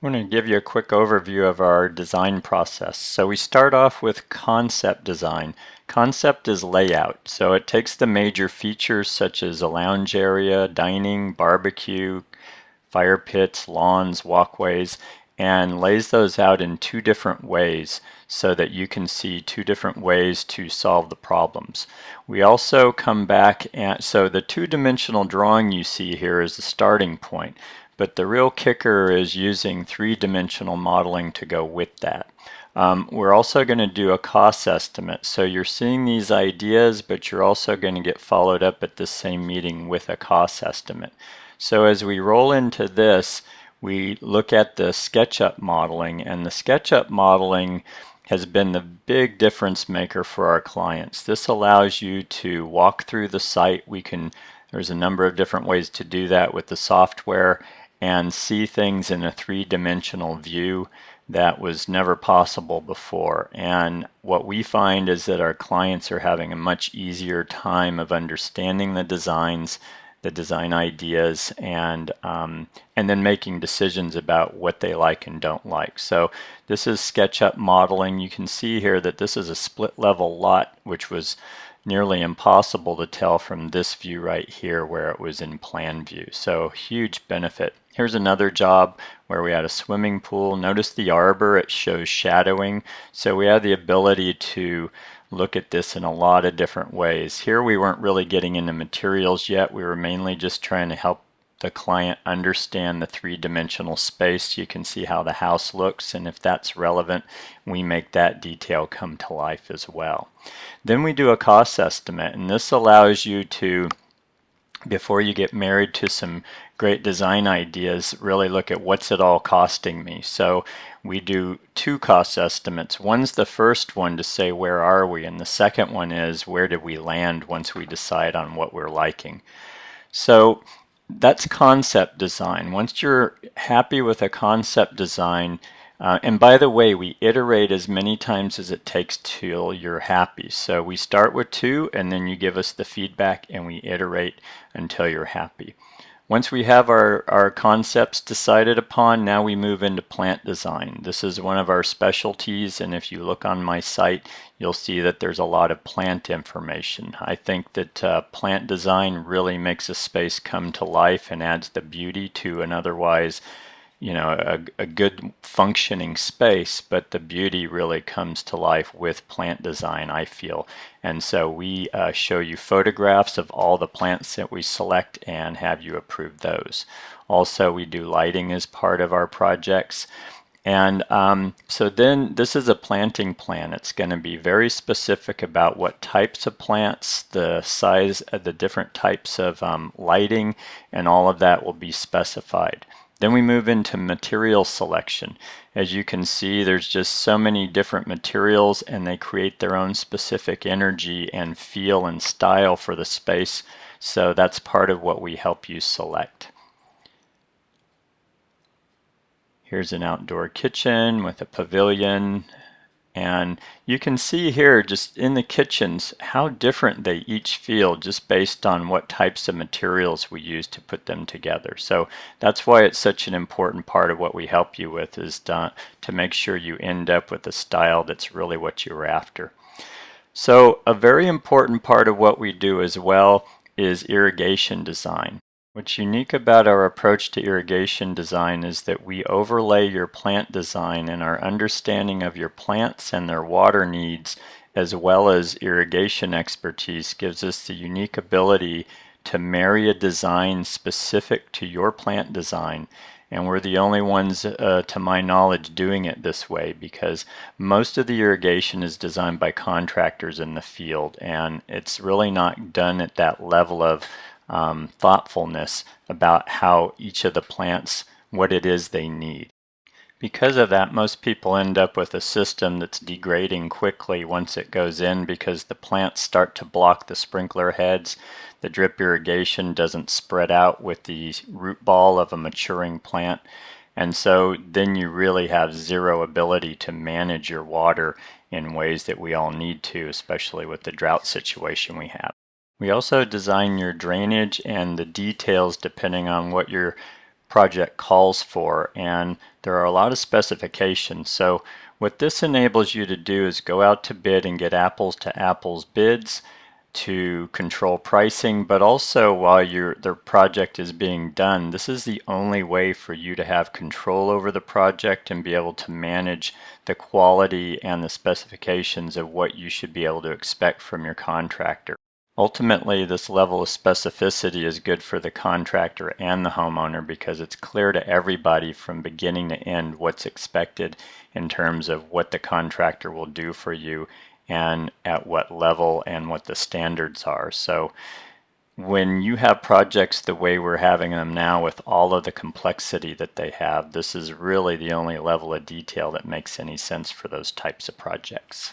I'm going to give you a quick overview of our design process. So we start off with concept design. Concept is layout. So it takes the major features such as a lounge area, dining, barbecue, fire pits, lawns, walkways, and lays those out in two different ways so that you can see two different ways to solve the problems. We also come back and so the two-dimensional drawing you see here is the starting point, but the real kicker is using three-dimensional modeling to go with that. We're also going to do a cost estimate. So you're seeing these ideas, but you're also going to get followed up at this same meeting with a cost estimate. So as we roll into this, we look at the SketchUp modeling, and the SketchUp modeling has been the big difference maker for our clients. This allows you to walk through the site. There's a number of different ways to do that with the software and see things in a three-dimensional view that was never possible before. And what we find is that our clients are having a much easier time of understanding the designs, the design ideas, and then making decisions about what they like and don't like. So this is SketchUp modeling. You can see here that this is a split level lot, which was nearly impossible to tell from this view right here where it was in plan view. So huge benefit. Here's another job where we had a swimming pool. Notice the arbor, it shows shadowing. So we had the ability to look at this in a lot of different ways. Here we weren't really getting into materials yet. We were mainly just trying to help the client understand the three-dimensional space. You can see how the house looks, and if that's relevant, we make that detail come to life as well. Then we do a cost estimate, and this allows you to, before you get married to some great design ideas, really look at what's it all costing me. So we do two cost estimates. One's the first one to say where are we, and the second one is where did we land once we decide on what we're liking. So that's concept design. Once you're happy with a concept design, and by the way, we iterate as many times as it takes till you're happy. So we start with two, and then you give us the feedback, and we iterate until you're happy. Once we have our concepts decided upon, now we move into plant design. This is one of our specialties, and if you look on my site, you'll see that there's a lot of plant information. I think that plant design really makes a space come to life and adds the beauty to an otherwise a good functioning space, but the beauty really comes to life with plant design, I feel. And so we show you photographs of all the plants that we select and have you approve those. Also, we do lighting as part of our projects. And so then this is a planting plan. It's going to be very specific about what types of plants, the size of the different types of lighting, and all of that will be specified. Then we move into material selection. As you can see, there's just so many different materials, and they create their own specific energy and feel and style for the space. So that's part of what we help you select. Here's an outdoor kitchen with a pavilion. And you can see here just in the kitchens how different they each feel just based on what types of materials we use to put them together. So that's why it's such an important part of what we help you with, is to make sure you end up with a style that's really what you're after. So a very important part of what we do as well is irrigation design. What's unique about our approach to irrigation design is that we overlay your plant design and our understanding of your plants and their water needs, as well as irrigation expertise, gives us the unique ability to marry a design specific to your plant design. And we're the only ones, to my knowledge, doing it this way, because most of the irrigation is designed by contractors in the field, and it's really not done at that level of thoughtfulness about how each of the plants, what it is they need. Because of that, most people end up with a system that's degrading quickly once it goes in, because the plants start to block the sprinkler heads. The drip irrigation doesn't spread out with the root ball of a maturing plant. And so then you really have zero ability to manage your water in ways that we all need to, especially with the drought situation we have. We also design your drainage and the details depending on what your project calls for, and there are a lot of specifications. So what this enables you to do is go out to bid and get apples to apples bids to control pricing, but also while the project is being done, this is the only way for you to have control over the project and be able to manage the quality and the specifications of what you should be able to expect from your contractor. Ultimately, this level of specificity is good for the contractor and the homeowner because it's clear to everybody from beginning to end what's expected in terms of what the contractor will do for you and at what level and what the standards are. So when you have projects the way we're having them now with all of the complexity that they have, this is really the only level of detail that makes any sense for those types of projects.